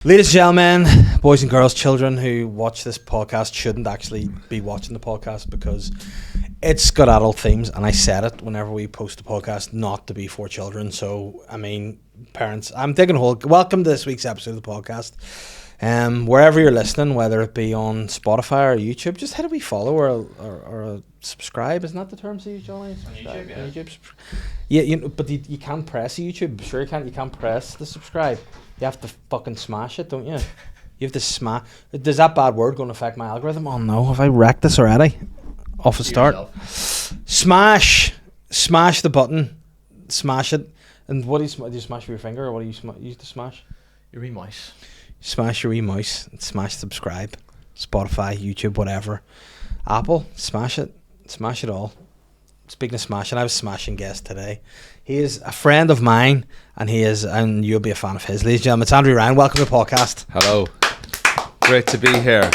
Ladies and gentlemen, boys and girls, children who watch this podcast shouldn't actually be watching the podcast because it's got adult themes, and I said it whenever we post a podcast not to be for children. So, I mean, parents, I'm taking a hold. Welcome to this week's episode of the podcast. Wherever you're listening, whether it be on Spotify or YouTube, just hit a wee follow or a subscribe. Isn't that the term to use, Johnny? YouTube, yeah. YouTube. Yeah, but you can't press YouTube. Sure you can't. You can't press the subscribe. You have to fucking smash it, don't you? You have to smash. Does that bad word going to affect my algorithm? Oh no, have I wrecked this already? Off the start. Smash the button. Smash it. And what do you smash with your finger, or what do you use to smash? Your wee mouse. Smash your wee mouse and smash subscribe. Spotify, YouTube, whatever. Apple, smash it. Smash it all. Speaking of smashing, I was smashing guest today. He is a friend of mine, and you'll be a fan of his. Ladies and gentlemen, it's Andrew Ryan. Welcome to the podcast. Hello. Great to be here.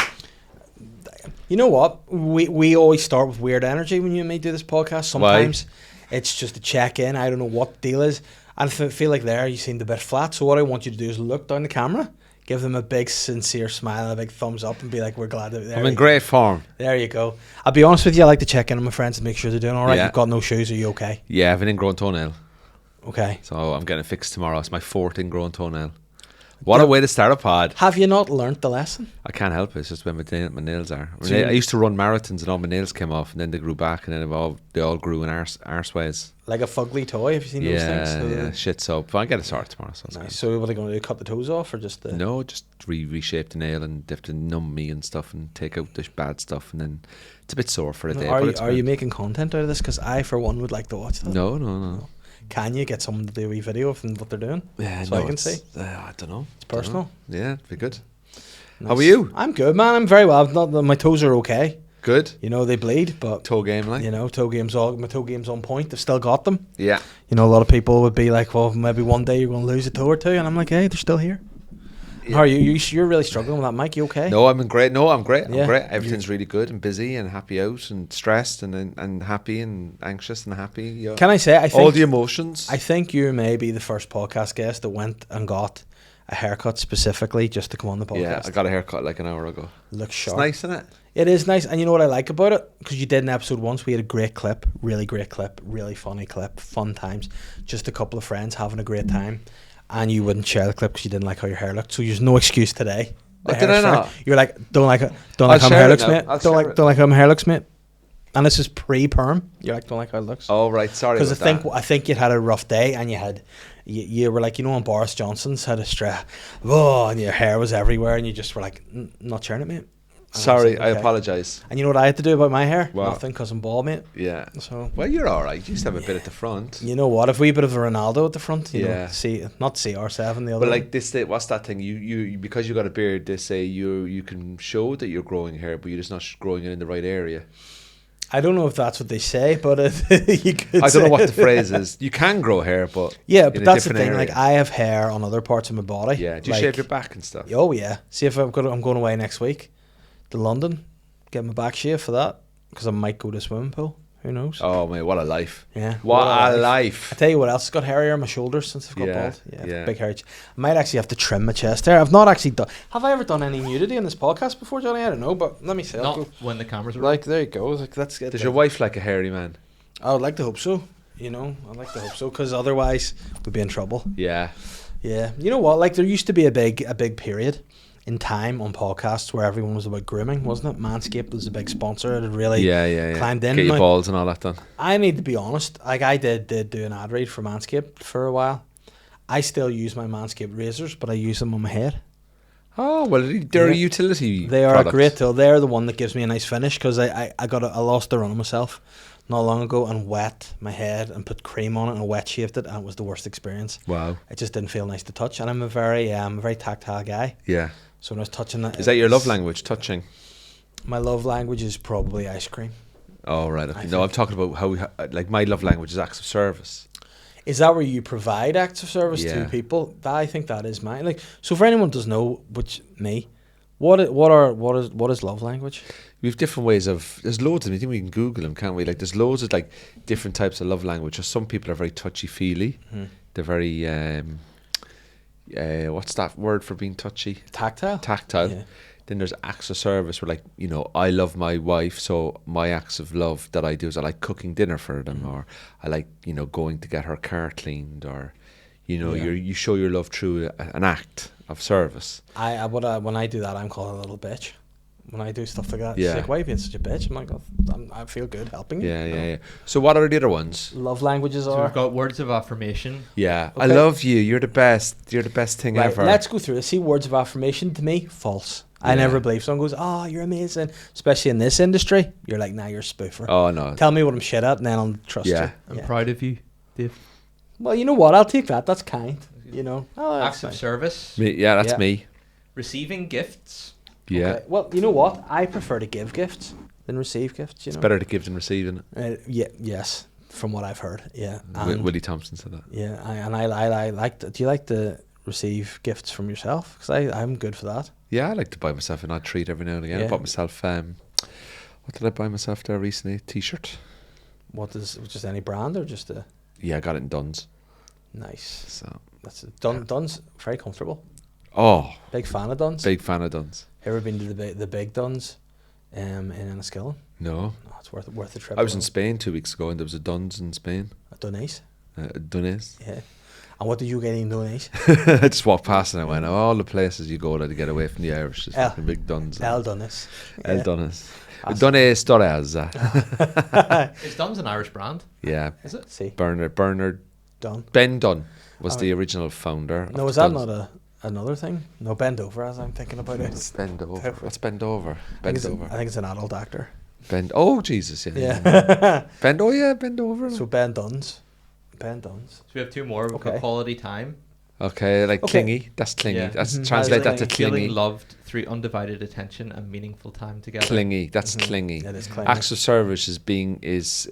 You know what? We always start with weird energy when you and me do this podcast. Sometimes it's just a check-in. I don't know what the deal is. I feel like there you seemed a bit flat. So what I want you to do is look down the camera, give them a big sincere smile and a big thumbs up and be like, we're glad that they're I'm in great form. There you go. I'll be honest with you, I like to check in on my friends and make sure they're doing all right. Yeah. You've got no shoes, are you okay? Yeah, I have an ingrown toenail. Okay. So I'm getting it fixed tomorrow. It's my 4th ingrown toenail. What a way to start a pod. Have you not learnt the lesson? I can't help it. It's just where my nails are. I used to run marathons and all my nails came off and then they grew back and then they all grew in arseways. Like a fugly toy, have you seen those things? Yeah, shit soap. But I get it sorted tomorrow. So nice. So what are they going to do, cut the toes off or just the... No, just reshape the nail and they have to numb me and stuff and take out the bad stuff and then it's a bit sore for a day. Are you making content out of this? Because I, for one, would like to watch that. No. Can you get someone to do a wee video of what they're doing? Yeah, so I can see. I don't know. It's personal. Yeah, it'd be good. Nice. How are you? I'm good, man. I'm very well. My toes are okay. Good. You know, they bleed, but toe game, like. You know, my toe game's on point. I've still got them. Yeah. You know, a lot of people would be like, well, maybe one day you're going to lose a toe or two, and I'm like, hey, they're still here. Yeah. How are you? You're really struggling with that, Mike. You okay? No, I'm great. I'm great. Yeah. I'm great. Everything's really good and busy and happy out and stressed and happy and anxious and happy. Yeah. Can I say, I think all the emotions. I think you may be the first podcast guest that went and got a haircut specifically just to come on the podcast. Yeah, I got a haircut like an hour ago. Looks sharp. It's nice, isn't it? It is nice. And you know what I like about it? Because you did an episode once. We had a great clip. Really great clip. Really funny clip. Fun times. Just a couple of friends having a great time. And you wouldn't share the clip because you didn't like how your hair looked. So there's no excuse today. Did I not? You're like, don't like how my hair looks, mate. Don't like how my hair looks, mate. And this is pre-perm. You're like, don't like how it looks. Oh right, sorry. Because I think you'd had a rough day and you were like, you know, when Boris Johnson's had a strap, and your hair was everywhere, and you just were like, not sharing it, mate. And sorry, I okay. I apologise. And you know what I had to do about my hair? Wow. Nothing, because I'm bald, mate. Yeah. So well, you're all right. You used to have a bit at the front. You know what? If we bit of a Ronaldo at the front, you know, not CR7, the other. But like this, what's that thing? You because you got a beard, they say you can show that you're growing hair, but you're just not growing it in the right area. I don't know if that's what they say, but you could. I don't know what the phrase is. You can grow hair, but yeah, but that's the thing. Area. Like I have hair on other parts of my body. Yeah, do you shave your back and stuff? Oh yeah. See if I'm going away next week to London, get my back shaved for that because I might go to a swimming pool. Who knows? Oh man, what a life! Yeah, what a life! I tell you what else has got hairier on my shoulders since I've got bald. Yeah, big hair. I might actually have to trim my chest hair. I've not actually done. Have I ever done any nudity in this podcast before, Johnny? I don't know, but let me see. Not when the cameras were like. There you go. Like, let's get. Does your wife like a hairy man? I would like to hope so. You know, I'd like to hope so because otherwise we'd be in trouble. Yeah. Yeah. You know what? Like there used to be a big period in time on podcasts where everyone was about grooming, wasn't it? Manscaped was a big sponsor. It had really climbed in. Get your balls and all that done. I need to be honest. Like I did do an ad read for Manscaped for a while. I still use my Manscaped razors, but I use them on my head. Oh well, they're a utility. They are product. a great tool. They're the one that gives me a nice finish because I lost the run of myself not long ago and wet my head and put cream on it and wet shaved it and it was the worst experience. Wow. It just didn't feel nice to touch, and I'm a very tactile guy. Yeah. So when I was touching that, is that your love language? Touching. My love language is probably ice cream. Oh right. Okay. No, I'm talking about how like my love language is acts of service. Is that where you provide acts of service to people? I think that is mine. Like, so for anyone who doesn't know, what is love language? We have different ways of. There's loads of them. I think we can Google them, can't we? Like, there's loads of like different types of love language. Some people are very touchy feely. Mm. They're very what's that word for being touchy? Tactile. Tactile. Yeah. Then there's acts of service where, like, you know, I love my wife, so my acts of love that I do is I like cooking dinner for them, or I like, you know, going to get her car cleaned, or, you know, Yeah. you show your love through an act of service. When I do that, I'm called a little bitch. When I do stuff like that, Yeah. she's like, "Why are you being such a bitch?" I'm like, I feel good helping you. Yeah. So what are the other ones? Love languages So are. we've got words of affirmation. Yeah, I Okay. love you. You're the best. You're the best thing Right, ever. let's go through it. See, words of affirmation to me, false. I Yeah. never believe someone goes, "Oh, you're amazing," especially in this industry. You're like, "Nah, you're a spoofer." Oh no. Tell me what I'm shit at, and then I'll trust Yeah. you. I'm proud of you, Dave. Well, you know what? I'll take that. That's kind. You know. Oh, that's Acts of fine. service. Me, yeah, that's Yeah. me. Receiving gifts. Yeah. Okay. Well, you know what? I prefer to give gifts than receive gifts. You know. It's better to give than receive, isn't it? Yeah. Yes. From what I've heard. Yeah. And Willie Thompson said that. yeah. I like. Do you like to receive gifts from yourself? Because I'm good for that. Yeah, I like to buy myself an odd treat every now and again. I Yeah. bought myself what did I buy myself there recently? A t-shirt. What is just any brand or just a Yeah, I got it in Duns. nice? So That's Duns. Very comfortable. oh, Big fan of Duns. big fan of Duns. Ever been to the big Duns, in Enniskillen? No. Oh, it's worth the trip. I was in Spain 2 weeks ago and there was a Duns in Spain. At Dunnes. Dunnes. Yeah. And what did you get in Dunnes? I just walked past and I went, all the places you go to get away from the Irish. There's El- fucking big Duns. El Dunnes. El Dunnes. That's- Dunnes Torres. It's Dun's an Irish brand, Yeah. is it? See, Bernard Dun. Ben Dunn was Oh. the original founder. No, of is that Duns. not another thing? No, bend over as I'm thinking about it. Bend over? What's bend over? I think Bend over. I think it's an adult actor. Bend. Oh Jesus! Yeah. Yeah. Bend. Oh yeah. Bend over. So Ben Duns. Ben Duns. So we have two more. We've Okay. got quality time. Okay, like Okay. clingy. That's clingy. Yeah. That's Mhm. translate that to Feeling clingy. Feeling loved through undivided attention and meaningful time together. Clingy. That's Mhm. clingy. It is clingy. Acts of service is being is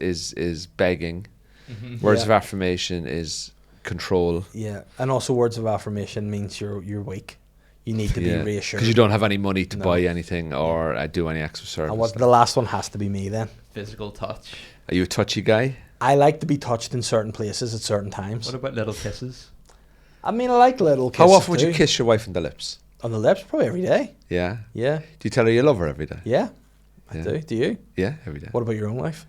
begging. Mhm. Words Yeah. of affirmation is control. Yeah, and also words of affirmation means you're weak. You need to be reassured. because you don't have any money to No. buy anything or do any acts of service. And what the last one has to be me then. Physical touch. Are you a touchy guy? I like to be touched in certain places at certain times. What about little kisses? I mean, I like little How kisses often would you too. kiss your wife on the lips? On the lips? Probably every day. Yeah. Yeah, Do you tell her you love her every day? yeah, I Yeah. do. Do you? Yeah, every day. What about your own life?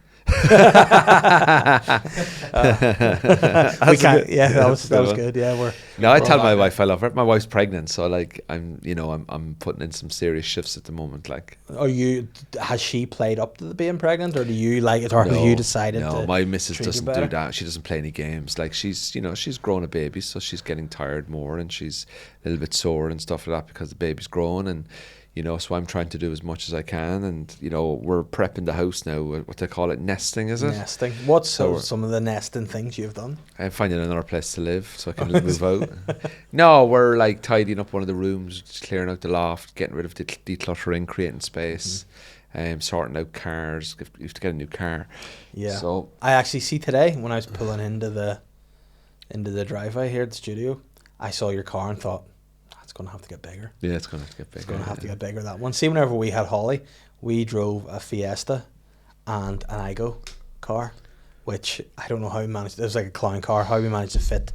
That's We can't. good. Yeah, that was one. good. Yeah, we're. No, I we're tell all my back. wife I love her. My wife's pregnant, so like I'm putting in some serious shifts at the moment. Like, Are you? Has she played up to the being pregnant, or do you like it, or have you decided? No, to my missus treat her doesn't do better? that. She doesn't play any games. Like she's grown a baby, so she's getting tired more, and she's a little bit sore and stuff like that because the baby's grown, and so I'm trying to do as much as I can, and we're prepping the house now. What they call it, nesting, is it? Nesting. What's So some of the nesting things you've done? I'm finding another place to live so I can move out. No, we're like tidying up one of the rooms, just clearing out the loft, getting rid of the decluttering, creating space, sorting out cars. You have to get a new car. Yeah. So I actually see today when I was pulling into the driveway here at the studio, I saw your car and thought, it's going to have to get bigger. yeah, it's going to have to get bigger. It's going to have to get bigger, that one. See, whenever we had Holly, we drove a Fiesta and an Igo car, which I don't know how we managed. It was like a clown car, how we managed to fit.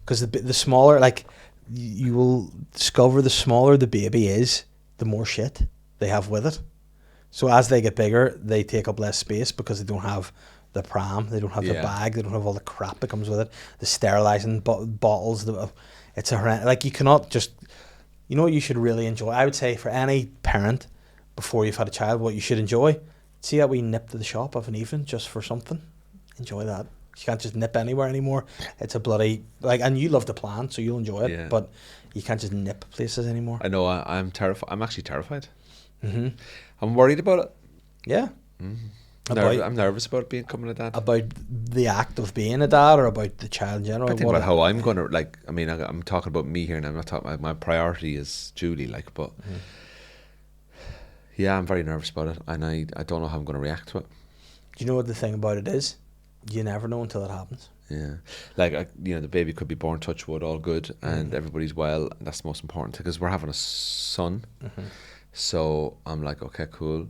Because the smaller, like, you will discover the smaller the baby is, the more shit they have with it. So as they get bigger, they take up less space because they don't have the pram, they don't have the Yeah. bag, they don't have all the crap that comes with it, the sterilising bottles. It's like you cannot just, what you should really enjoy. I would say for any parent, before you've had a child, what you should enjoy, see that we nip to the shop of an evening just for something. Enjoy that. You can't just nip anywhere anymore. It's a bloody, and you love to plan, so you'll enjoy it, Yeah. but you can't just nip places anymore. I know. I'm terrified. I'm actually terrified. Mm-hmm. I'm worried about it. Yeah. Mm-hmm. I'm nervous about becoming a dad. About the act of being a dad, or about the child in general? I think about how I'm gonna I'm talking about me here, and I'm not talking about my priority is Julie. But yeah, I'm very nervous about it, and I don't know how I'm gonna react to it. Do you know what the thing about it is? You never know until it happens. Yeah, the baby could be born, touch wood, all good, and everybody's well, and that's the most important thing because we're having a son. Mm-hmm. So I'm like, okay, cool.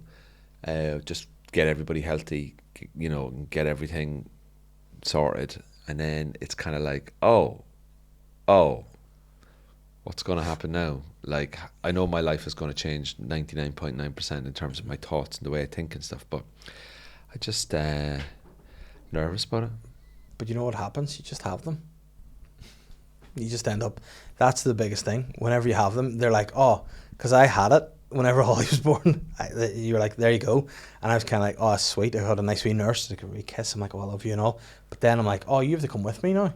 Just get everybody healthy, and get everything sorted, and then it's kind of like, oh, what's going to happen now? Like, I know my life is going to change 99.9% in terms of my thoughts and the way I think and stuff, but I just nervous about it. But you know what happens? You just have them. You just end up, that's the biggest thing. Whenever you have them, they're like, oh, because I had it whenever Holly was born. You're like, there you go. And I was kind of like, oh, sweet. I had a nice wee nurse. I could really kiss. I'm like, oh, I love you and all. But then I'm like, oh, you have to come with me now.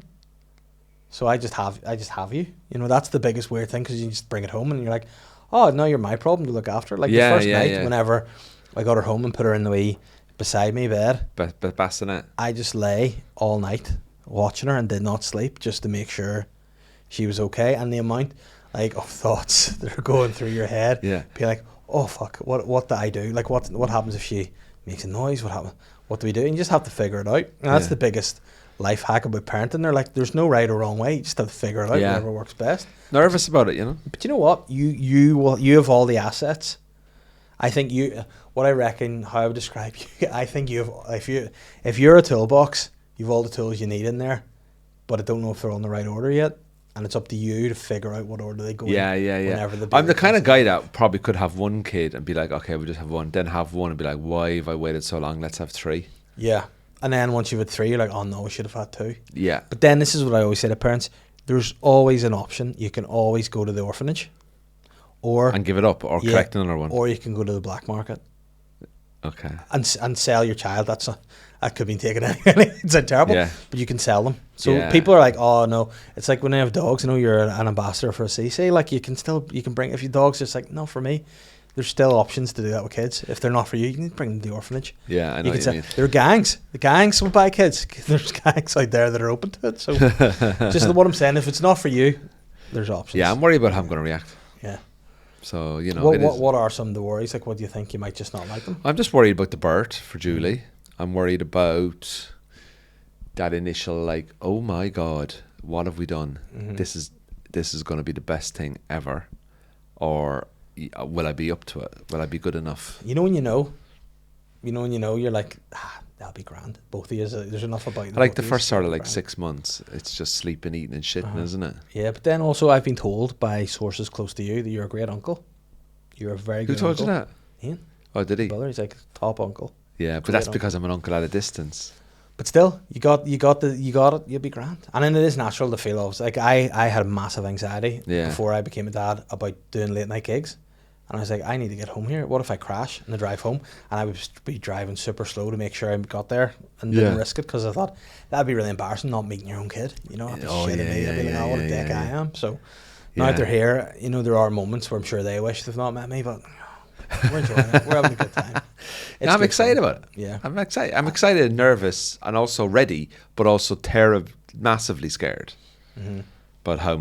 So I just have you. You know, that's the biggest weird thing, because you just bring it home and you're like, oh, now you're my problem to look after. Like the first night, whenever I got her home and put her in the wee beside me bed, bassinet, I just lay all night watching her and did not sleep, just to make sure she was okay. And the amount like of thoughts that are going through your head, be like, oh fuck, what do I do? Like what happens if she makes a noise? What do we do? And you just have to figure it out. And that's the biggest life hack about parenting. They're like, there's no right or wrong way. You just have to figure it out, whatever works best. Nervous about it, you know. But you know what? You have all the assets. I think what I reckon, how I would describe you, I think you have, if you're a toolbox, you've all the tools you need in there, but I don't know if they're on the right order yet. And it's up to you to figure out what order they go in. Whenever I'm the kind of guy that probably could have one kid and be like, okay, we'll just have one. Then have one and be like, why have I waited so long? Let's have 3. Yeah. And then once you've had 3, you're like, oh no, I should have had 2. Yeah. But then this is what I always say to parents. There's always an option. You can always go to the orphanage. And give it up, or collect another one. Or you can go to the black market. Okay. And sell your child. That could be taken anyway. It's terrible. Yeah. But you can sell them. So people are like, oh no. It's like when they have dogs, you know, you're an ambassador for a CC. Like you can bring, if your dog's just like, no, for me, there's still options to do that with kids. If they're not for you, you can bring them to the orphanage. Yeah, I know what you mean. There are gangs. The gangs will buy kids. There's gangs out there that are open to it. So just what I'm saying, if it's not for you, there's options. Yeah, I'm worried about how I'm going to react. Yeah. So, you know. What are some of the worries? Like, what do you think? You might just not like them? I'm just worried about the birth for Julie. I'm worried about that initial, like, oh my God, what have we done? Mm-hmm. This is going to be the best thing ever. Or will I be up to it? Will I be good enough? You know when you know, you're like, that'll be grand. Both of you, there's enough about you. Like the first sort of like 6 months, it's just sleeping, eating and shitting, isn't it? Yeah, but then also I've been told by sources close to you that you're a great uncle. You're a very good uncle. Who told you that? Ian. Oh, did he? Brother, he's like top uncle. Yeah, but that's because I'm an uncle at a distance. But still, you got it, you'll be grand. And then it is natural to feel of, like I had massive anxiety before I became a dad about doing late night gigs. And I was like, I need to get home here. What if I crash in the drive home? And I would be driving super slow to make sure I got there and didn't risk it, because I thought that'd be really embarrassing not meeting your own kid. You know, I'd be what a dick I am. So now that they're here, you know, there are moments where I'm sure they wish they've not met me, but we're enjoying it. We're having a good time. I'm excited about it. Yeah, I'm excited. I'm excited and nervous, and also ready, but also massively scared. Mm-hmm. But how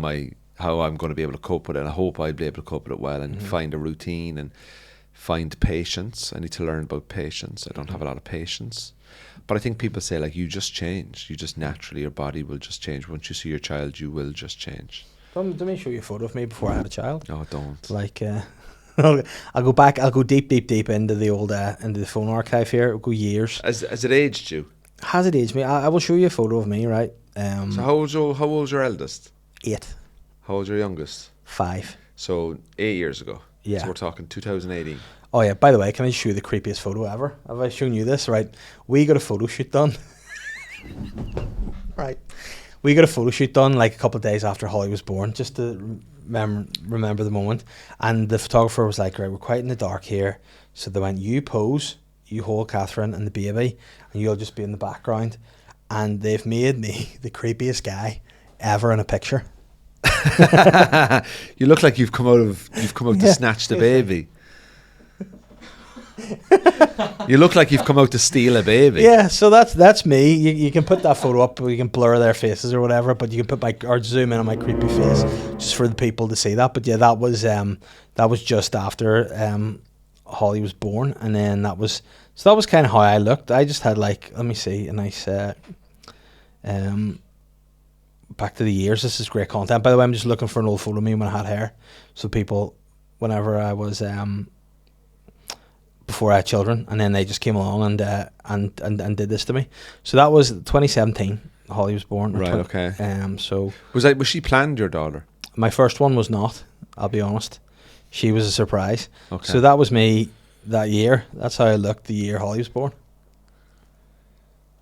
I'm going to be able to cope with it. And I hope I'll be able to cope with it well and find a routine and find patience. I need to learn about patience. I don't have a lot of patience. But I think people say, like, you just change. You just naturally, your body will just change. Once you see your child, you will just change. Let me show you a photo of me before I had a child. No, don't. Like, I'll go back. I'll go deep into the old into the phone archive here. It'll go years. Has it aged you? Has it aged me? I will show you a photo of me, right? So how old's your eldest? 8. How old's your youngest? 5. So 8 years ago. Yeah. So we're talking 2018. Oh yeah. By the way, can I show you the creepiest photo ever? Have I shown you this? Right. We got a photo shoot done. Right. We got a photo shoot done like a couple of days after Holly was born, just to remember the moment. And the photographer was like, right, we're quite in the dark here. So they went, you pose, you hold Catherine and the baby, and you'll just be in the background. And they've made me the creepiest guy ever in a picture. You look like you've come out to snatch the baby. You look like you've come out to steal a baby. Yeah, so that's me. You can put that photo up, you can blur their faces or whatever, but you can put or zoom in on my creepy face just for the people to see that. But yeah, that was just after Holly was born, and then that was kind of how I looked. I just had, like, let me see, a nice back to the years. This is great content, by the way. I'm just looking for an old photo of me when I had hair, so people, whenever I was before I had children, and then they just came along and did this to me. So that was 2017. Holly was born. Right. Okay. So was she planned, your daughter? My first one was not, I'll be honest. She was a surprise. Okay. So that was me that year. That's how I looked the year Holly was born.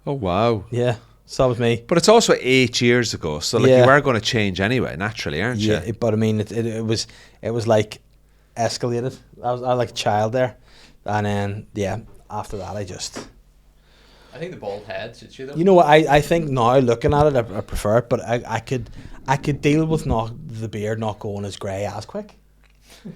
Oh, wow. Yeah, so that was me. But it's also 8 years ago, so like Yeah. you are going to change anyway, naturally, aren't Yeah, you? but I mean, it was like escalated. I was like a child there, and then after that I think the bald head suits you though. you know what, I think now looking at it, I prefer it, but I could deal with not the beard not going as grey as quick.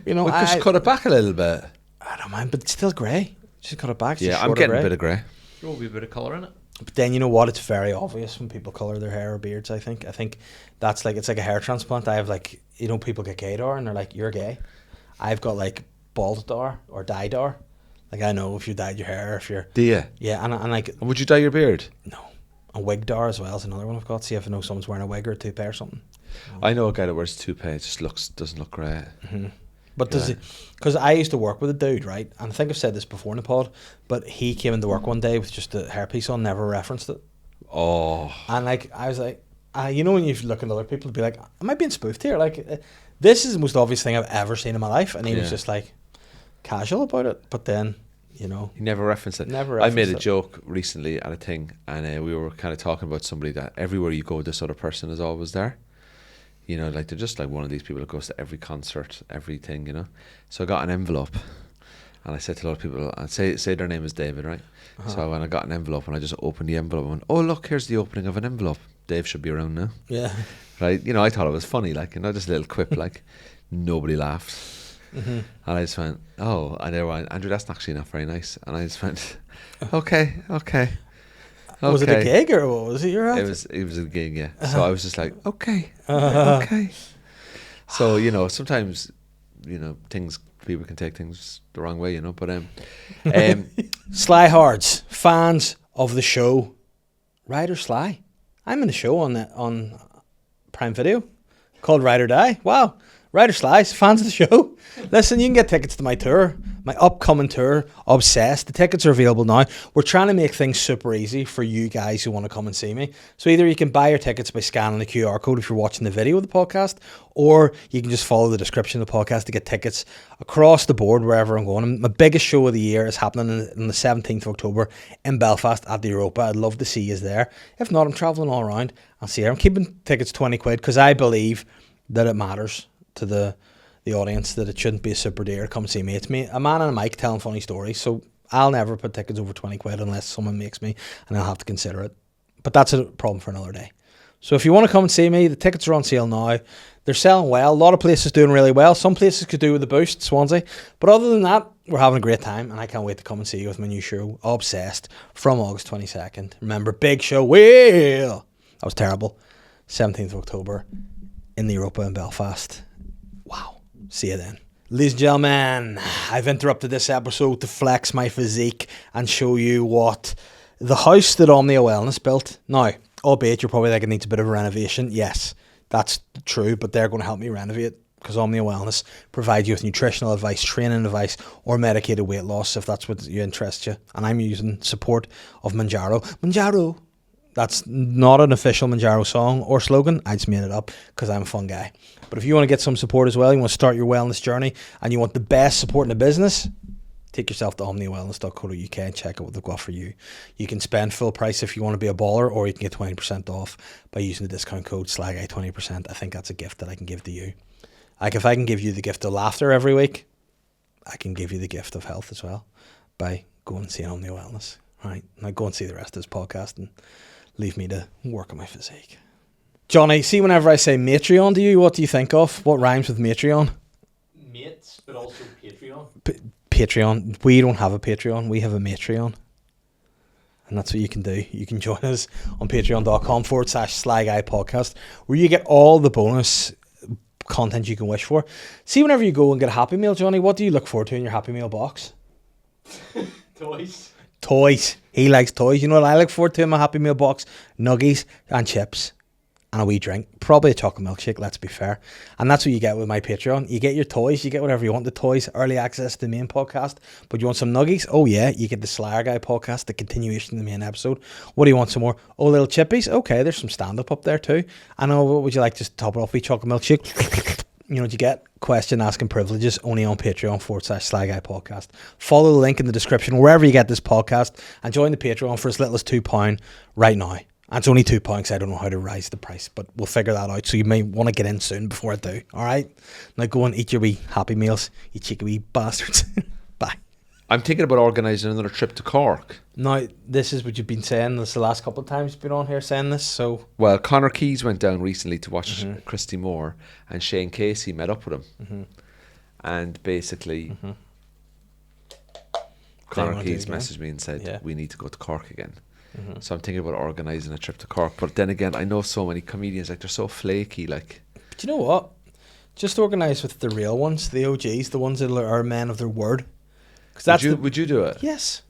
You know, We just cut it back a little bit. I don't mind, but it's still grey. Just cut it back. It's Yeah, just I'm shorter getting grey. a bit of grey. There will be a bit of colour in it. But then you know what? It's very obvious when people colour their hair or beards. I think that's like, it's like a hair transplant. I have like, you know, people get gaydar and they're like, you're gay. I've got like bald-dar or dye-dar. Like I know if you dyed your hair, if you're Do you? yeah, and like And would you dye your beard? no, and wig-dar as well is another one I've got. See if I know someone's wearing a wig or a toupee or something. I know a guy that wears toupee. It just doesn't look great. Mm-hmm. But does Yeah. it? Because I used to work with a dude, right? And I think I've said this before in the pod, but he came into work one day with just a hairpiece on, never referenced it. Oh, And like I was like, you know, when you look at other people, be like, am I being spoofed here? Like, this is the most obvious thing I've ever seen in my life. And he was Yeah. just like casual about it. But then, you know, he never referenced it. never. I made a referenced it. joke recently at a thing, and we were kind of talking about somebody that everywhere you go, this other person is always there. You know, like they're just like one of these people that goes to every concert, everything, you know. So I got an envelope, and I said to a lot of people, and say their name is David, right? So when I got an envelope, and I just opened the envelope, and went, oh, look, here's the opening of an envelope. Dave should be around now, Yeah. right? You know, I thought it was funny, like, you know, just a little quip, like, nobody laughed. Mm-hmm. And I just went, oh, and they went, Andrew, that's actually not very nice. And I just went, okay. Was it a gig or what was it? Your It was a gig, yeah. So I was just like, okay. So, you know, sometimes, you know, people can take things the wrong way, you know. But Sly Hards, fans of the show, Ride or Sly. I'm in the show on Prime Video called Ride or Die. Wow. Ride or Sly, fans of the show. Listen, you can get tickets to my tour, my upcoming tour, Obsessed. The tickets are available now. We're trying to make things super easy for you guys who want to come and see me. So either you can buy your tickets by scanning the QR code if you're watching the video of the podcast, or you can just follow the description of the podcast to get tickets across the board wherever I'm going. My biggest show of the year is happening on the 17th of October in Belfast at the Europa. I'd love to see you there. If not, I'm travelling all around. I'll see you. I'm keeping tickets £20 because I believe that it matters to the audience, that it shouldn't be a super dear come see me. It's me, a man and a mic telling funny stories. So I'll never put tickets over £20 unless someone makes me, and I'll have to consider it. But that's a problem for another day. So if you want to come and see me, the tickets are on sale now. They're selling well. A lot of places doing really well. Some places could do with the boost, Swansea. But other than that, we're having a great time, and I can't wait to come and see you with my new show, Obsessed, from August 22nd. Remember, big show. Well, that was terrible. 17th of October in the Europa in Belfast. Wow. See you then. Ladies and gentlemen, I've interrupted this episode to flex my physique and show you what the house that Omnia Wellness built. Now, albeit you're probably like, it needs a bit of a renovation. Yes, that's true, but they're going to help me renovate because Omnia Wellness provides you with nutritional advice, training advice, or medicated weight loss if that's what interests you. And I'm using support of Manjaro. Manjaro. That's not an official Manjaro song or slogan. I just made it up because I'm a fun guy. But if you want to get some support as well, you want to start your wellness journey, and you want the best support in the business, take yourself to omniawellness.co.uk and check out what they've got for you. You can spend full price if you want to be a baller, or you can get 20% off by using the discount code SLY20%. I think that's a gift that I can give to you. Like if I can give you the gift of laughter every week, I can give you the gift of health as well by going and seeing Omnia Wellness. Right? Now go and see the rest of this podcast and leave me to work on my physique. Johnny, see, whenever I say Matreon to you, what do you think of? What rhymes with Matreon? Mates, but also Patreon. Patreon. We don't have a Patreon. We have a Matreon. And that's what you can do. You can join us on patreon.com/Sly Guy Podcast, where you get all the bonus content you can wish for. See, whenever you go and get a Happy Meal, Johnny, what do you look forward to in your Happy Meal box? Toys. Toys. He likes toys. You know what I look forward to in my Happy Meal box? Nuggies and chips. and a wee drink, probably a chocolate milkshake, let's be fair. And that's what you get with my Patreon. You get your toys, you get whatever you want, the toys, early access to the main podcast. But you want some nuggies? Oh yeah, you get the SLY Guy podcast, the continuation of the main episode. What do you want, some more? Oh, little chippies? Okay, there's some stand-up up there too. I know, what would you like, just top it off with chocolate milkshake? You know what you get? Question asking privileges only on Patreon/SLY Guy podcast. Follow the link in the description wherever you get this podcast and join the Patreon for as little as £2 right now. And it's only £2 because I don't know how to rise the price, but we'll figure that out. So you may want to get in soon before I do. All right? Now go and eat your wee Happy Meals, you cheeky wee bastards. Bye. I'm thinking about organising another trip to Cork. Now, this is what you've been saying. This is the last couple of times you've been on here saying this. So, Well, Connor Keys went down recently to watch Christy Moore, and Shane Casey met up with him. And basically, Connor Keys messaged me and said, we need to go to Cork again. So I'm thinking about organising a trip to Cork. But then again, I know so many comedians, like, they're so flaky. Like, but you know what? Just organise with the real ones, the OGs, the ones that are men of their word. Would you do it? Yes,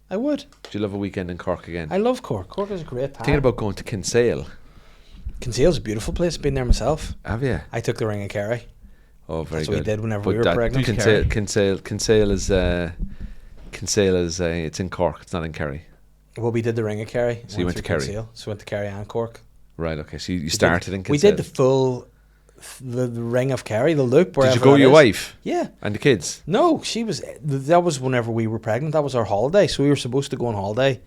I would. Do you love a weekend in Cork again? I love Cork. Cork is a great time. Thinking about going to Kinsale. Kinsale's a beautiful place. Been there myself. Have you? I took the Ring of Kerry. Oh, very That's good. what we did whenever we were pregnant. Kinsale is it's in Cork. It's not in Kerry. Well, we did the Ring of Kerry. So you went to Kerry. Kinsale. So we went to Kerry and Cork. Right. Okay. So you started in Kinsale. We did the full, the Ring of Kerry, the loop. Did you go with your wife? Yeah. And the kids? No, that was whenever we were pregnant. That was our holiday. So we were supposed to go on holiday.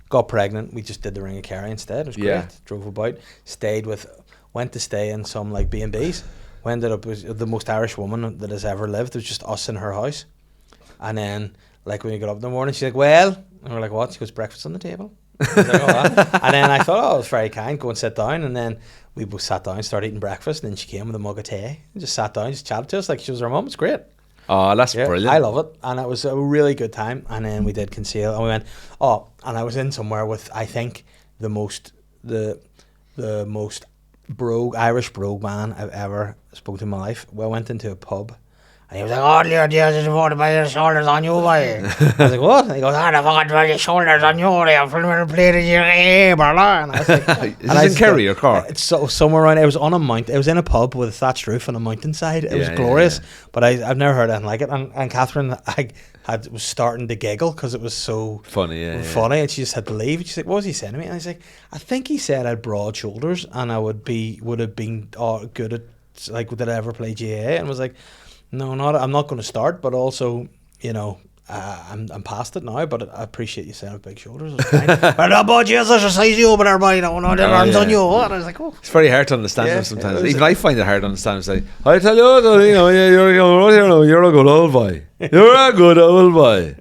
Got pregnant. We just did the Ring of Kerry instead. It was great. Drove about. Went to stay in some like B&Bs. We ended up with the most Irish woman that has ever lived. It was just us in her house. And then, like, when you got up in the morning, she's like, well, and we're like, what? She goes, breakfast on the table. I was like, oh, what? And then I thought, oh, it was very kind, go and sit down. And then we both sat down, started eating breakfast. And then she came with a mug of tea and just sat down, just chatted to us like she was our mum. It's great. Oh, that's brilliant. I love it. And it was a really good time. And then we did Kinsale. And we went, and I was in somewhere with, I think, the most Irish brogue man I've ever spoken to in my life. We went into a pub. And he was like, oh, dear, just want to put your shoulders on you, boy. I was like, what? And he goes, I want to put your shoulders on you, I'm from the plate of your And I was like, is this in Kerry or Cork? It's somewhere around, it was on a mountain. It was in a pub with a thatched roof on a mountainside. It was glorious. Yeah. But I've never heard anything like it. And Catherine was starting to giggle because it was so funny. And she just had to leave. And she's like, what was he saying to me? And I was like, I think he said I had broad shoulders and I would have been good at, like, did I ever play GAA? And I was like, no, I'm not going to start, but also, you know, I'm past it now, but I appreciate you saying I have big shoulders. But Jesus, I size you over there, boy. No, the arms on you. And I was like, oh. It's very hard to understand them sometimes. Even I find it hard to understand. It's like, I tell you're a good old boy. You're a good old boy.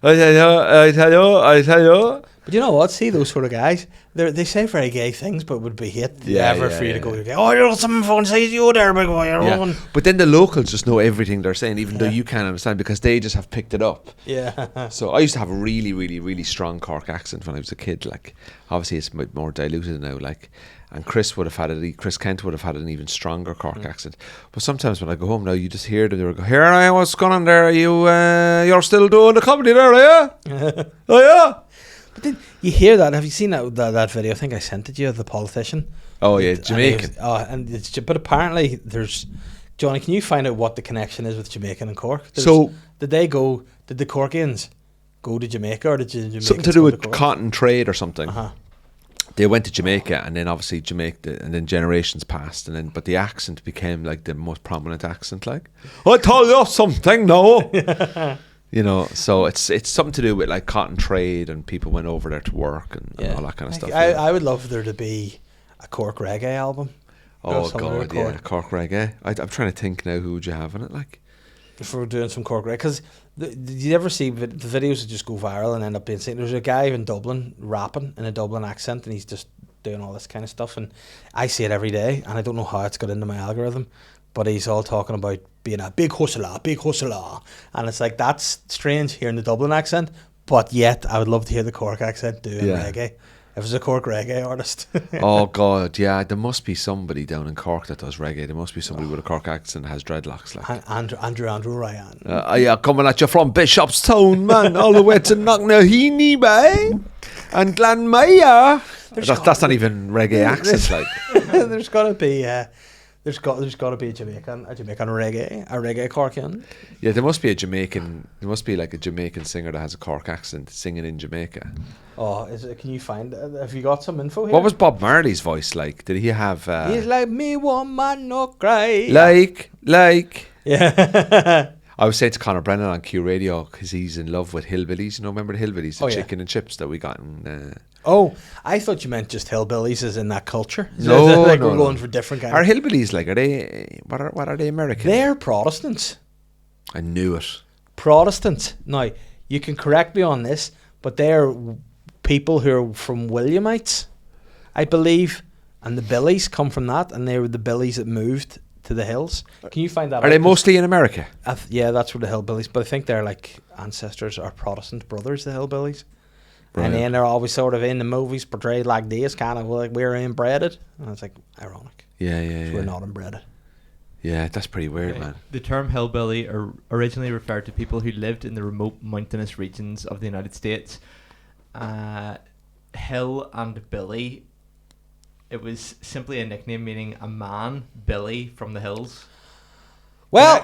I tell you. But you know what? See those sort of guys, they say very gay things, but would be hate for you to go, oh, you're some fun size you there, big boy. But then the locals just know everything they're saying, even though you can't understand, because they just have picked it up. Yeah. So I used to have a really, really, really strong Cork accent when I was a kid. Like, obviously it's more diluted now. Like, and Chris Kent would have had an even stronger Cork accent. But sometimes when I go home now, you just hear them. They go, here I am, what's going on there? You're still doing the comedy there, are you? Oh yeah. But then you hear that. Have you seen that video? I think I sent it to you, of the politician. Oh yeah, Jamaican. But apparently there's, Johnny, can you find out what the connection is with Jamaican and Cork? Did the Corkians go to Jamaica, or did Jamaicans something to do with Cork? cotton trade or something? They went to Jamaica, and then obviously Jamaica, and then generations passed, and then but the accent became like the most prominent accent. Like, I tell you something, no. You know, so it's something to do with like cotton trade, and people went over there to work and all that kind of stuff. I would love there to be a Cork reggae album. Oh God, yeah, Cork reggae. I'm trying to think now, who would you have in it? Like, if we're doing some Cork reggae, because did you ever see the videos that just go viral and end up being seen? There's a guy in Dublin rapping in a Dublin accent, and he's just doing all this kind of stuff, and I see it every day, and I don't know how it's got into my algorithm. But he's all talking about being a big hustler. And it's like, that's strange hearing the Dublin accent, but yet I would love to hear the Cork accent doing reggae. If it's a Cork reggae artist. Oh God, yeah, there must be somebody down in Cork that does reggae. There must be somebody with a Cork accent that has dreadlocks. Like Andrew Ryan. Yeah, coming at you from Bishopstown, man, all the way to Knocknaheeny Bay and Glanmire. That's not even reggae accents, like. there's got to be there's got to be a Jamaican reggae Corkian. Yeah, there must be like a Jamaican singer that has a Cork accent singing in Jamaica. Oh, can you find? Have you got some info here? What was Bob Marley's voice like? Did he have? He's like me, woman, no cry. Like. Yeah. I was saying to Conor Brennan on Q Radio because he's in love with hillbillies. You know, remember the hillbillies, the chicken and chips that we got in. Oh, I thought you meant just hillbillies as in that culture. No, like no, we're no. going for different kinds. Are hillbillies like? Are they? What are they American? They're Protestants. I knew it. Protestants. Now you can correct me on this, but they're people who are from Williamites, I believe, and the Billies come from that, and they were the Billies that moved to the hills. Can you find that out? Are they mostly in America? Yeah, that's where the hillbillies. But I think they're like ancestors or Protestant brothers, the hillbillies. Right. And then they're always sort of in the movies portrayed like this, kind of like we're inbreded. And it's like ironic. Yeah. We're not inbreded. Yeah, that's pretty weird, man. The term hillbilly originally referred to people who lived in the remote mountainous regions of the United States. Hill and Billy, it was simply a nickname meaning a man, Billy from the hills. Well,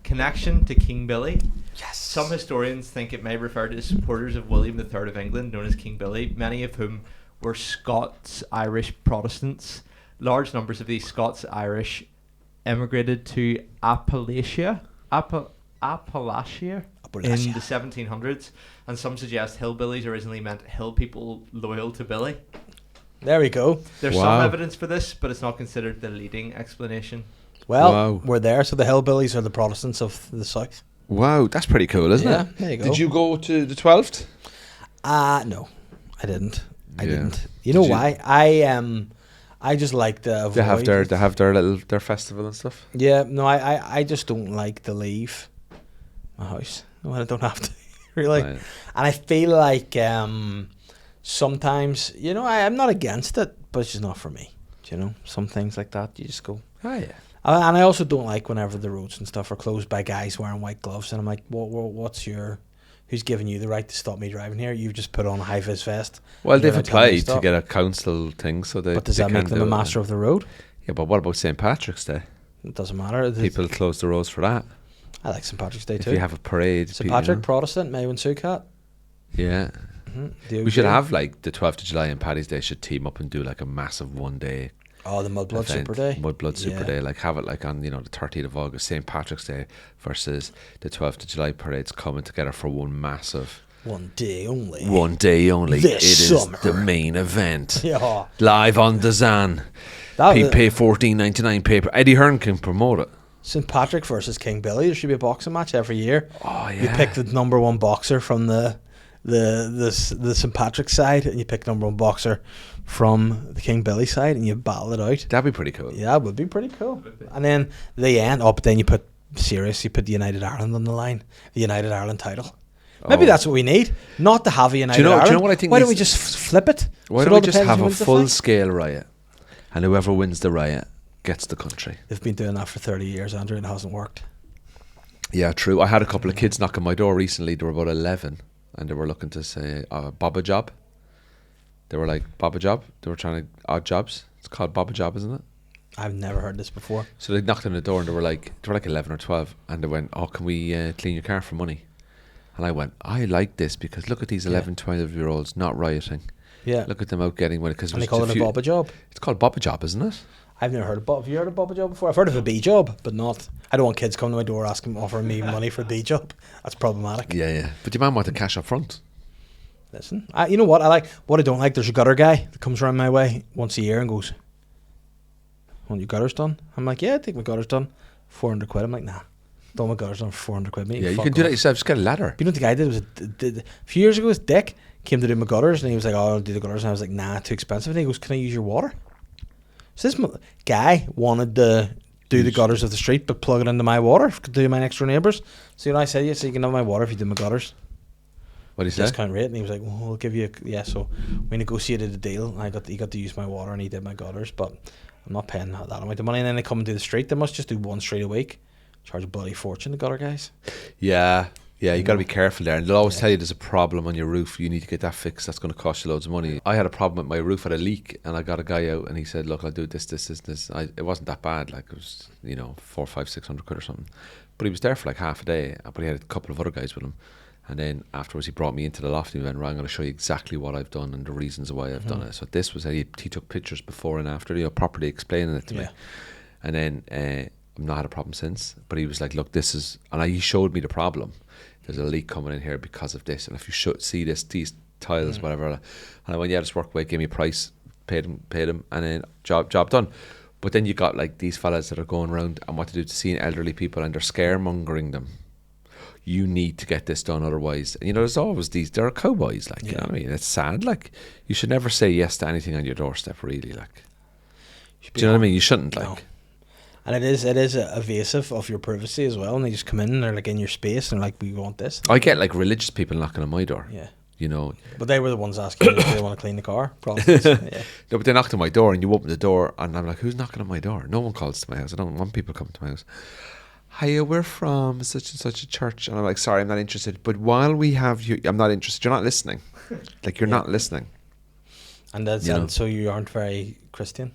connection to King Billy. yes. Some historians think it may refer to supporters of William III of England, known as King Billy, many of whom were Scots-Irish Protestants. Large numbers of these Scots-Irish emigrated to Appalachia in the 1700s, and some suggest hillbillies originally meant hill people loyal to Billy. There we go. There's Wow. some evidence for this, but it's not considered the leading explanation. Well, Wow. we're there. So the hillbillies are the Protestants of the South. Wow, that's pretty cool, isn't Yeah, it? there you go. Did you go to the 12th? No, I didn't. I Yeah. didn't. You Did know you- why? I just like to avoid. They have their festival and stuff. Yeah, no, I just don't like to leave my house when I don't have to, really. Right. And I feel like sometimes, I'm not against it, but it's just not for me. Some things like that, you just go. Oh yeah. And I also don't like whenever the roads and stuff are closed by guys wearing white gloves, and I'm like, who's giving you the right to stop me driving here? You've just put on a high-vis vest. Well, and you're they've like telling me applied to stop. get a council thing, so they. But does they that make can them do a it. master of the road? Yeah, but what about St. Patrick's Day? It doesn't matter. People close the roads for that. I like St. Patrick's Day If too. you have a parade, St. Patrick, Protestant, Mayo and Sukat. yeah. Mm-hmm. We should have like the 12th of July and Paddy's Day should team up and do like a massive one-day Oh, the Mudblood event. Super Day. Mudblood Super Yeah. Day. Like have it like on the 30th of August, St. Patrick's Day versus the 12th of July parades coming together for one massive. One day only. One day only. This It is summer. the main event. Yeah. Live on the Zan. Pay $14.99 paper. Eddie Hearn can promote it. St. Patrick versus King Billy. There should be a boxing match every year. Oh yeah. You pick the number one boxer from the St. Patrick side, and you pick number one boxer from the King Billy side, and you battle it out. That'd be pretty cool. Yeah, it would be pretty cool. And then the end up, then you put the United Ireland on the line, the United Ireland title. Maybe Oh. that's what we need. Not to have a United do you Ireland. know what I think Why don't we needs- just flip it? Why So it don't all we just depends have who a wins the fight. full-scale riot, and whoever wins the riot gets the country? They've been doing that for 30 years, Andrew, and it hasn't worked. Yeah, true. I had a couple of kids knock on my door recently. They were about 11, and they were looking to say Bob a job. They were like, Bob a job? They were trying to odd jobs. It's called Bob a job, isn't it? I've never heard this before. So they knocked on the door, and they were like 11 or 12, and they went, oh, can we clean your car for money? And I went, I like this because look at these 11, 12-year-olds not rioting. Yeah. Look at them out getting money. And they call it a Bob a job. It's called Bob a job, isn't it? I've never heard of Bob. Have you heard of Bob a job before? I've heard of a B job, but not. I don't want kids coming to my door offering me money for a B job. That's problematic. Yeah. But your man want the cash up front. Listen, you know what I like? What I don't like, there's a gutter guy that comes around my way once a year and goes, want your gutters done? I'm like, yeah, take my gutters done. 400 quid. I'm like, nah. Don't my gutters done for 400 quid. Mate, Yeah, you fuck can do that off. yourself. Just get a ladder. But you know what the guy did? A few years ago, his Dick came to do my gutters, and he was like, oh, I'll do the gutters. And I was like, nah, too expensive. And he goes, can I use your water? So this guy wanted to do the gutters of the street, but plug it into my water to do my next door neighbours. So I said, yeah, so you can have my water if you do my gutters. What do you say? Discount rate. And he was like, well, we'll give you so we negotiated a deal, and he got to use my water, and he did my gutters, but I'm not paying that amount of money. And then they come and do the street. They must just do one street a week. Charge a bloody fortune, the gutter guys. Yeah, Yeah, you got to be know. careful there. And they'll always Yeah. tell you there's a problem on your roof. You need to get that fixed. That's going to cost you loads of money. I had a problem with my roof, had a leak, and I got a guy out and he said, look, I'll do this. It wasn't that bad. Like, it was, 400, 500, 600 quid or something. But he was there for like half a day. But he had a couple of other guys with him. And then afterwards he brought me into the loft and he went, right, I'm going to show you exactly what I've done and the reasons why I've done it. So this was, he took pictures before and after, properly explaining it to me. And then I've not had a problem since. But he was like, look, this is, and he showed me the problem. There's a leak coming in here because of this. And if you should see this, these tiles, whatever. And I went, yeah, this worked away, gave me a price, paid him, and then job done. But then you got like these fellas that are going around and what to do to seeing elderly people and they're scaremongering them. You need to get this done, otherwise. And, there's always there are cowboys, like, you know what I mean? It's sad. Like, you should never say yes to anything on your doorstep, really. Like, do you know what I mean? You shouldn't, like. No. And it is evasive of your privacy as well. And they just come in and they're like in your space and like, we want this. I get like religious people knocking on my door. Yeah. But they were the ones asking if they want to clean the car. Prostitutes. Yeah. No, but they knocked on my door and you open the door and I'm like, who's knocking on my door? No one calls to my house. I don't want people coming to my house. Hiya, we're from such and such a church. And I'm like, sorry, I'm not interested. But while we have you, I'm not interested. You're not listening. Like, you're not listening. And that's so you aren't very Christian?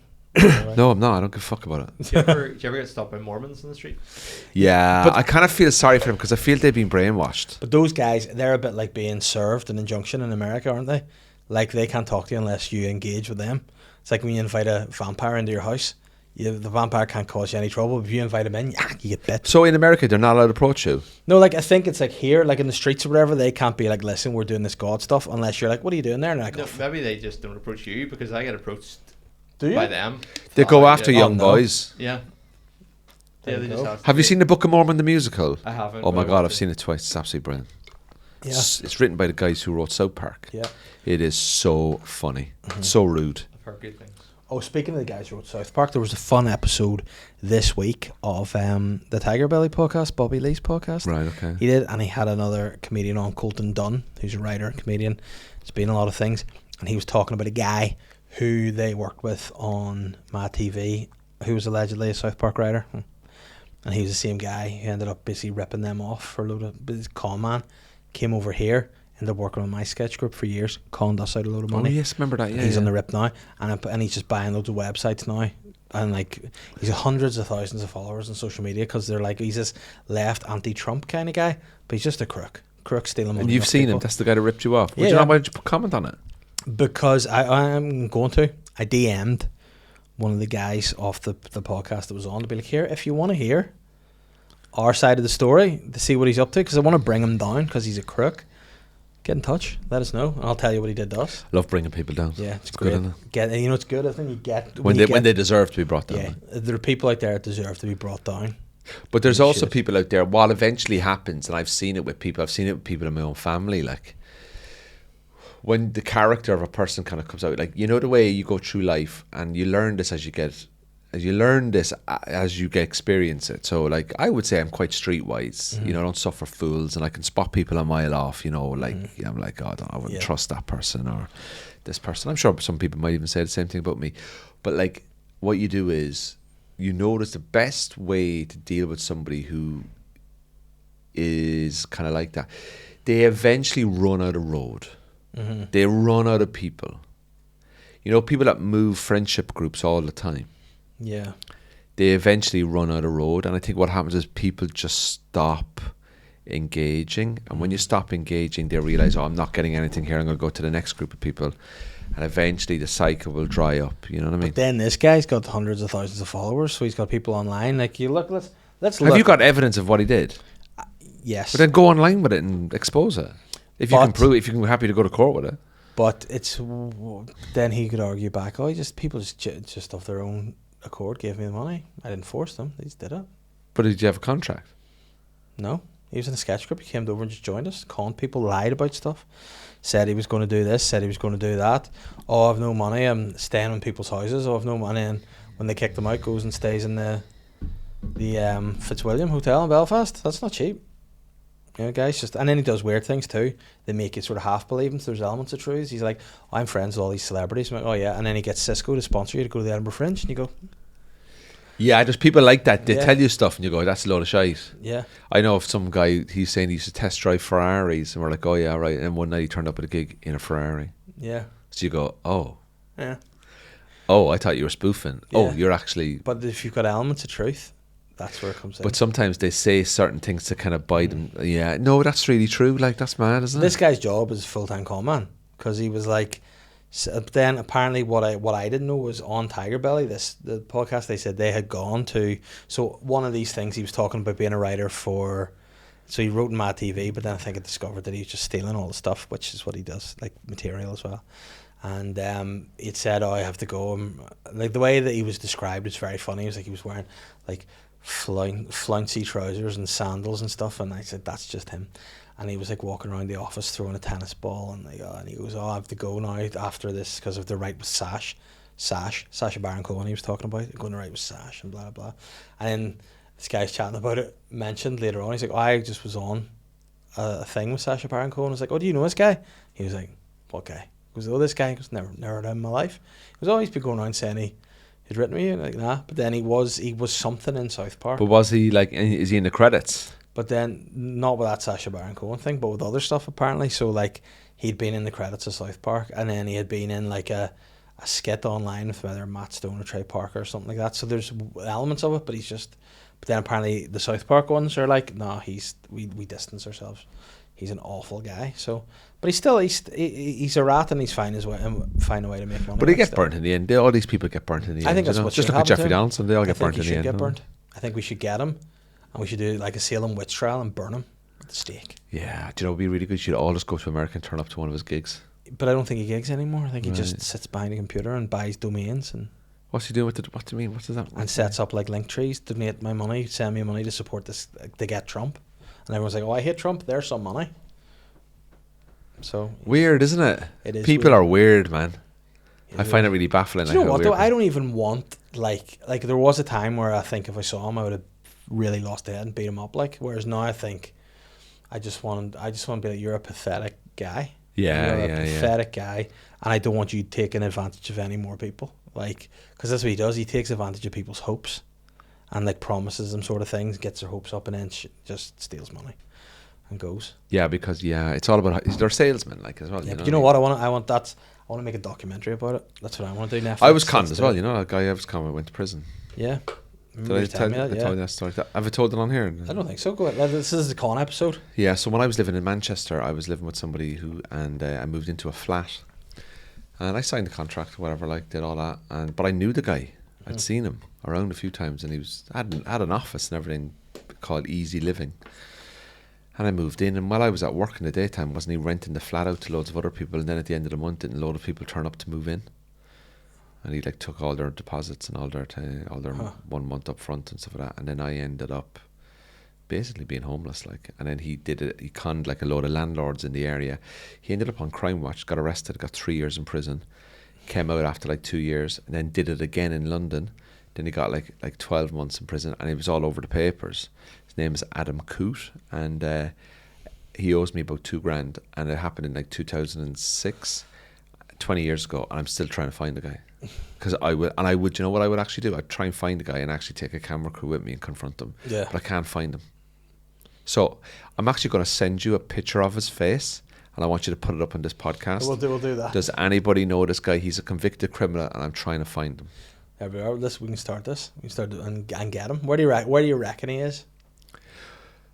No, I'm not. I don't give a fuck about it. Do you ever get stopped by Mormons in the street? Yeah, But I kind of feel sorry for them because I feel they've been brainwashed. But those guys, they're a bit like being served an injunction in America, aren't they? Like, they can't talk to you unless you engage with them. It's like when you invite a vampire into your house. The vampire can't cause you any trouble. But if you invite him in, you get bit. So in America, they're not allowed to approach you? No, like, I think it's like here, like in the streets or whatever, they can't be like, listen, we're doing this God stuff, unless you're like, what are you doing there? And they're like, No, maybe they just don't approach you because I get approached by them. They go after young no. boys. Yeah. There Yeah, they you just go. ask Have you me. seen the Book of Mormon, the musical? I haven't. Oh my but I God, want I've to. seen it twice. It's absolutely brilliant. Yeah. It's written by the guys who wrote South Park. Yeah. It is so funny. So rude. I've heard good things. Oh, speaking of the guys who wrote South Park, there was a fun episode this week of the Tiger Belly podcast, Bobby Lee's podcast. Right, okay. He did, and he had another comedian on, Colton Dunn, who's a writer, comedian. It's been a lot of things. And he was talking about a guy who they worked with on Mad TV, who was allegedly a South Park writer. And he was the same guy who ended up basically ripping them off for a load of... This Conmen came over here, ended up working on my sketch group for years, conned us out a load of money. Oh, yes, remember that, yeah. He's yeah. on the rip now, and he's just buying loads of websites now, and like he's hundreds of thousands of followers on social media because they're like, he's this left anti-Trump kind of guy, but he's just a crook stealing money. And you've off seen people. him. That's the guy that ripped you off. Yeah, Would you yeah. not, why did you comment on it? Because I'm going to. I DM'd one of the guys off the podcast that was on to be like, here, if you want to hear our side of the story, to see what he's up to, because I want to bring him down because he's a crook. Get in touch. Let us know, and I'll tell you what he did to us. Love bringing people down. Yeah, it's good, great. isn't it? It's good. I think you get When they deserve to be brought down. Yeah, there are people out there that deserve to be brought down. But there's You also should. people out there, what eventually happens, and I've seen it with people in my own family, like, when the character of a person kind of comes out, like, the way you go through life, and you learn this as you get experience it. So, like, I would say I'm quite streetwise, I don't suffer fools, and I can spot people a mile off, like, I'm like, oh, I wouldn't trust that person or this person. I'm sure some people might even say the same thing about me. But, like, what you do is, you notice the best way to deal with somebody who is kind of like that. They eventually run out of road. They run out of people. People that move friendship groups all the time. Yeah. They eventually run out of road. And I think what happens is people just stop engaging. And when you stop engaging, they realize, I'm not getting anything here. I'm going to go to the next group of people. And eventually the cycle will dry up. You know what I mean? But then this guy's got hundreds of thousands of followers, so he's got people online. Like, you look, let's look. Have you got evidence of what he did? Yes. But then go online with it and expose it. If you can prove it, if you're happy to go to court with it. But then he could argue back, people just of their own accord gave me the money. I didn't force them. They just did it. But did you have a contract? No. He was in a sketch group. He came over and just joined us. Conned people, lied about stuff. Said he was going to do this, said he was going to do that. Oh, I've no money. I'm staying in people's houses. Oh, I've no money. And when they kick them out, goes and stays in the Fitzwilliam Hotel in Belfast. That's not cheap. Guys, and then he does weird things too. They make you sort of half believing. So there's elements of truth. He's like, I'm friends with all these celebrities. I'm like, oh yeah. And then he gets Cisco to sponsor you to go to the Edinburgh Fringe, and you go, Yeah, there's people like that. They Yeah. tell you stuff and you go, that's a load of shite. Yeah. I know of some guy, he's saying he used to test drive Ferraris, and we're like, oh yeah, right. And one night he turned up at a gig in a Ferrari. Yeah. So you go, oh, Yeah. I thought you were spoofing. Oh, Yeah. you're actually... But if you've got elements of truth, that's where it comes in. But sometimes they say certain things to kind of bite them. Yeah, no, that's really true. Like, that's mad, isn't This it? guy's job is full-time Conmen, because he was like... Then apparently what I didn't know was on Tiger Belly, the podcast, they said they had gone to... So one of these things, he was talking about being a writer for... So he wrote in Mad TV, but then I think I discovered that he was just stealing all the stuff, which is what he does, like material as well. And it said, I have to go. Like, the way that he was described is very funny. He was like, he was wearing like flouncy trousers and sandals and stuff. And I said, that's just him. And he was like walking around the office throwing a tennis ball. And he goes, I have to go now after this because of the right with Sacha Baron Cohen he was talking about. Going to write with Sash and blah, blah. And then this guy's chatting about it, mentioned later on, he's like, I just was on a thing with Sacha Baron Cohen. I was like, oh, do you know this guy? He was like, what guy? He goes, oh, this guy. He goes, never heard of him in my life. He goes, oh, he's been going around saying he'd written me. Like, nah. But then he was something in South Park. But was he like, is he in the credits? But then, not with that Sacha Baron Cohen thing, but with other stuff apparently. So, like, he'd been in the credits of South Park, and then he had been in, like, a skit online with either Matt Stone or Trey Parker or something like that. So there's elements of it, but he's just... But then apparently the South Park ones are like, no, we distance ourselves. He's an awful guy. So, but he's a rat, and he's fine as well, and find a way to make money. But he gets burnt in the end. All these people get burnt in the end. I think that's you know? what Just should look at happen to Jeffrey him. Donaldson. They all get burnt in the end. Get burnt. I think we should get him, and we should do like a Salem witch trial and burn him at the stake. Yeah, do you know, it'd be really good. You should all just go to America and turn up to one of his gigs. But I don't think he gigs anymore. I think he just sits behind a computer and buys domains and... What's he doing with it? What do you mean? What does that mean? And sets up like link trees, donate my money, send me money to support this, to get Trump. And everyone's like, oh, I hate Trump, there's some money. So... Weird, isn't it? It is People weird. are weird, man. It I is find it weird. really baffling. Do you know what though? weird- I don't even want like there was a time where I think if I saw him I would have really lost the head and beat him up like. Whereas now I think I just want to be like, you're a pathetic guy. Yeah, You're yeah, a pathetic guy, and I don't want you taking advantage of any more people. Like, because that's what he does. He takes advantage of people's hopes, and like promises them sort of things, gets their hopes up, and then just steals money and goes. Yeah, because it's all about they're salesmen like as well. Yeah, you know but you know what? I want to make a documentary about it. That's what I want to do. Netflix, I was conned let's as do well. it. You know, that guy I was conned went to prison. Yeah. Did I tell you that? I told you that story. Have I told it on here? I don't think so. Go ahead. This is the con episode. Yeah, so when I was living in Manchester, I was living with somebody I moved into a flat, and I signed a contract, whatever, like did all that, but I knew the guy. I'd seen him around a few times, and he had an office and everything called Easy Living. And I moved in, and while I was at work in the daytime, wasn't he renting the flat out to loads of other people? And then at the end of the month, didn't a load of people turn up to move in? And he like took all their deposits and all their 1 month up front and stuff like that. And then I ended up basically being homeless, like. And then he conned like a load of landlords in the area. He ended up on Crime Watch, got arrested, got 3 years in prison, came out after like 2 years, and then did it again in London. Then he got like 12 months in prison, and he was all over the papers. His name is Adam Coote, and he owes me about $2,000, and it happened in like 2006, 20 years ago, and I'm still trying to find the guy. Because I would, you know what I would actually do? I'd try and find the guy and actually take a camera crew with me and confront him. Yeah. But I can't find him. So I'm actually going to send you a picture of his face, and I want you to put it up on this podcast. We'll do that. Does anybody know this guy? He's a convicted criminal, and I'm trying to find him. There we are. We can start this. We can start and get him. Where do you reckon he is?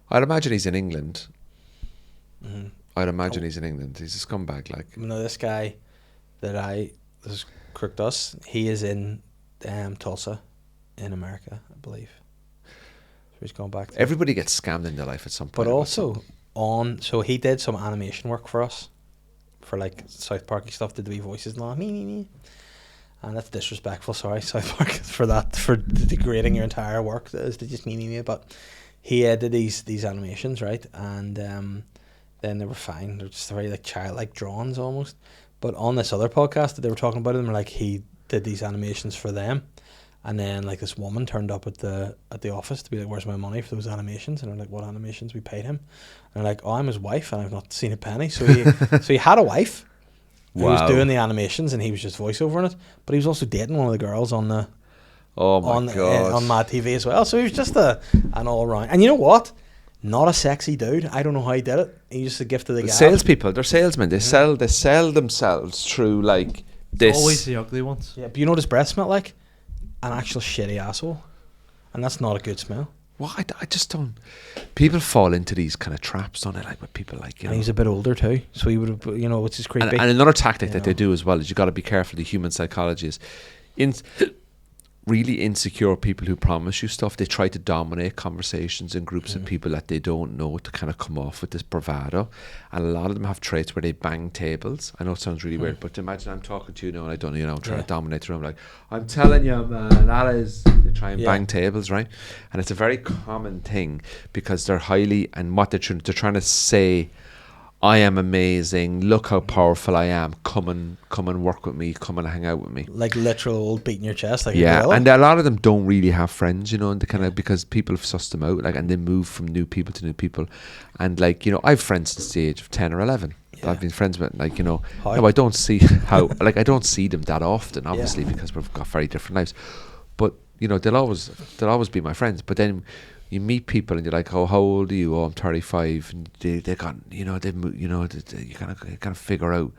I'd imagine he's in England. Mm-hmm. I'd imagine he's in England. He's a scumbag, like. You know, this guy this crooked us. He is in Tulsa, in America, I believe. So he's gone back. Everybody gets scammed in their life at some point. But also so he did some animation work for us, for like South Parky stuff. Did the wee voices and all me. And that's disrespectful. Sorry, South Park, for degrading your entire work. That is just me. But he did these animations, right? And then they were fine. They're just very like childlike drawings almost. But on this other podcast that they were talking about them, like he did these animations for them, and then like this woman turned up at the office to be like, "Where's my money for those animations?" And they're like, "What animations? We paid him." And they're like, "Oh, I'm his wife, and I've not seen a penny." So he had a wife. Wow. Who was doing the animations, and he was just voiceovering it. But he was also dating one of the girls on the Oh my God. on Mad TV as well. So he was just an all round. And you know what? Not a sexy dude. I don't know how he did it. He just a gift of the gab. Salespeople, they're salesmen. They sell themselves through like this. Always the ugly ones. Yeah, but you know what his breath smelled like? An actual shitty asshole. And that's not a good smell. Well, I just don't. People fall into these kind of traps, don't they? Like with people like, you And know. he's a bit older too. So he would have, which is creepy. And another tactic that know. they do as well is you got to be careful. The human psychology is really insecure people who promise you stuff. They try to dominate conversations in groups of people that they don't know to kind of come off with this bravado. And a lot of them have traits where they bang tables. I know it sounds really weird, but imagine I'm talking to you now and I don't know, I'm trying to dominate the room. Like, I'm telling you, man, that is, they try and bang tables, right? And it's a very common thing because they're highly, and what they're trying to say, I am amazing. Look how powerful I am. Come and work with me. Come and hang out with me. Like literal old beating your chest. Like Yeah, and a lot of them don't really have friends, and they kind of because people have sussed them out, like, and they move from new people to new people, and like I've friends since the age of 10 or 11. Yeah. I've been friends with, like no, I don't see how like I don't see them that often, obviously, because we've got very different lives, but they'll always be my friends. But then you meet people and you're like, oh, how old are you? Oh, I'm 35. And they got, you kind of figure out,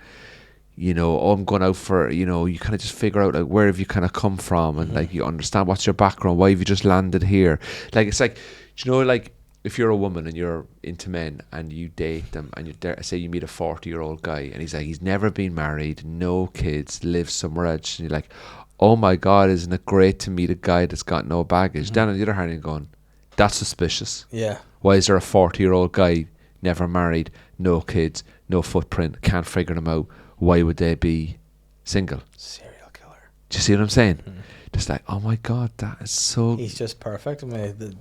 oh, I'm going out for, you kind of just figure out like where have you kind of come from, and like you understand what's your background, why have you just landed here? Like it's like, like if you're a woman and you're into men and you date them and you're there, say you meet a 40-year-old guy and he's like, he's never been married, no kids, lives somewhere else, and you're like, oh my God, isn't it great to meet a guy that's got no baggage? Then on the other hand, you're going, that's suspicious. Yeah. Why is there a 40-year-old guy, never married, no kids, no footprint, can't figure them out? Why would they be single? Serial killer. Do you see what I'm saying? Just like, oh my God, that is so... He's just perfect. I mean,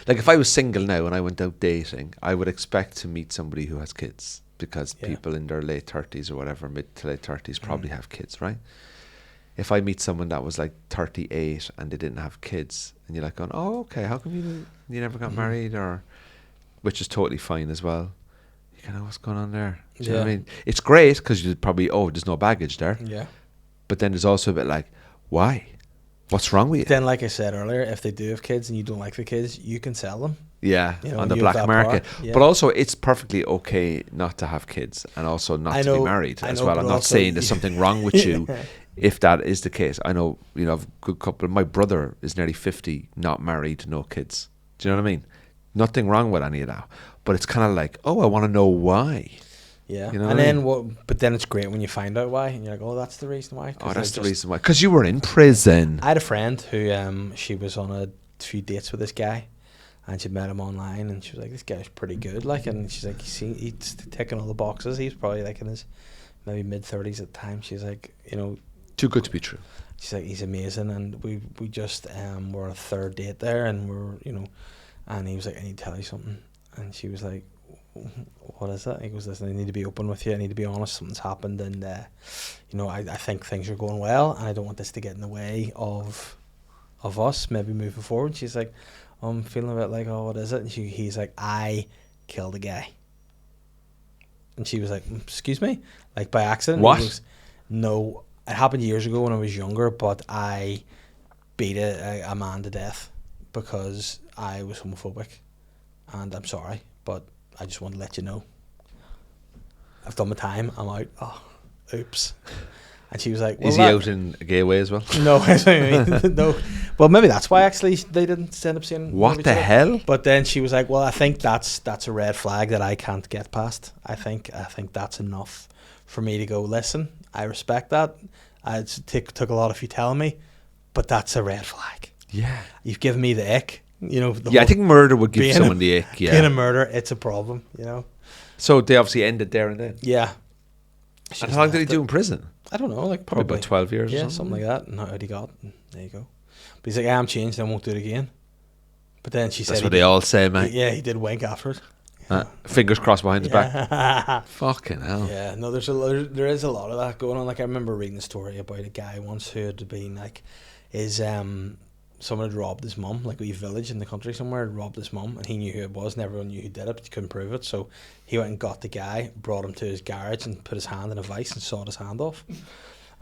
Like if I was single now and I went out dating, I would expect to meet somebody who has kids, because people in their late 30s or whatever, mid to late 30s probably have kids, right? If I meet someone that was like 38 and they didn't have kids, and you're like going, oh, okay, how come you never got married, or, which is totally fine as well. You kind of, what's going on there? Do you know what I mean? It's great because you probably, there's no baggage there. Yeah. But then there's also a bit like, why? What's wrong with you? Then, like I said earlier, if they do have kids and you don't like the kids, you can sell them. Yeah, on the black market. Yeah. But also, it's perfectly okay not to have kids and also not to be married as well. I'm not saying there's something wrong with you if that is the case. I know, I've a good couple. My brother is nearly 50, not married, no kids. Do you know what I mean? Nothing wrong with any of that. But it's kind of like, I want to know why. Yeah, and then but then it's great when you find out why, and you're like, oh, that's the reason why. Oh, that's the reason why. Because you were in prison. I had a friend who she was on a few dates with this guy, and she met him online, and she was like, this guy's pretty good, like, and she's like, he's ticking all the boxes. He's probably like in his maybe mid-30s at the time. She's like, too good to be true. She's like, he's amazing, and we just were on a third date there, and and he was like, I need to tell you something, and she was like, what is it? He goes, listen, I need to be open with you. I need to be honest. Something's happened, and I think things are going well, and I don't want this to get in the way of us maybe moving forward. She's like, I'm feeling a bit like, what is it? And he's like, I killed a guy. And she was like, excuse me, like by accident. What? He goes, no, it happened years ago when I was younger, but I beat a man to death because I was homophobic, and I'm sorry, but I just want to let you know. I've done my time. I'm out. Oh, oops. And she was like, well, is he out in a gay way as well? No, no. Well, maybe that's why actually they didn't end up seeing. What the hell? But then she was like, well, I think that's a red flag that I can't get past. I think that's enough for me to go, listen, I respect that. It took a lot of you telling me, but that's a red flag. Yeah. You've given me the ick. I think murder would give someone the ick. Yeah, being a murder, it's a problem. So they obviously ended there and then. Yeah. And how long did he do in prison? I don't know, like probably about 12 years. Yeah, or something like that. And how he got? And there you go. But he's like, I'm changed. I won't do it again. But then she said, that's what they all say, mate. Yeah, he did wink after it. Fingers crossed behind his back. Fucking hell. Yeah, no, there is a lot of that going on. Like I remember reading a story about a guy once who had been like, someone had robbed his mum, like a wee village in the country somewhere, had robbed his mum, and he knew who it was, and everyone knew who did it, but he couldn't prove it. So he went and got the guy, brought him to his garage, and put his hand in a vice and sawed his hand off.